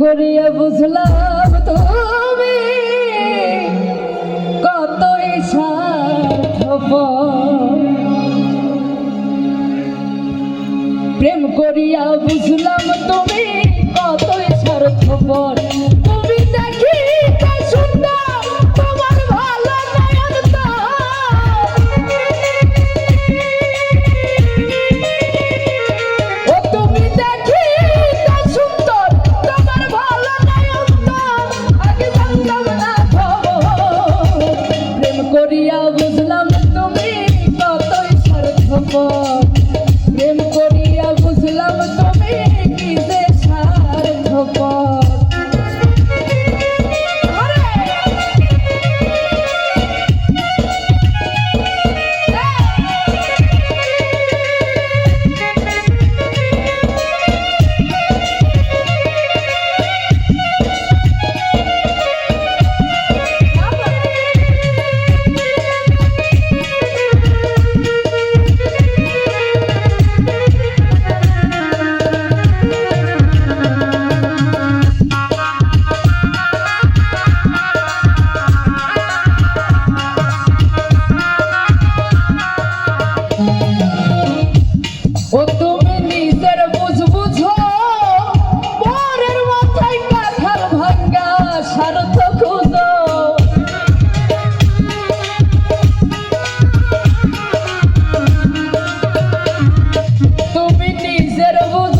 করিয়া বুঝলাম তুমি কতই স্বার্থপর। প্রেম করিয়া বুঝলাম তুমি কতই স্বার্থপর। তুমি দেখিতে সুন্দর তোমার ভালো নয়ন ও তুমি দেখিতে সুন্দর তোমার ভালো নয়ন আগে জানতাম না খবর। প্রেম করিয়া বুঝলাম তুমি কতই স্বার্থপর। প্রেম করিয়া বুঝলাম তুমি কি যে স্বার্থপর। ও তুমি নিজের বুঝ বুঝো পরের মাথায় কাঁঠাল ভাঙ্গা স্বার্থ খুঁজো। তুমি নিজের বুঝ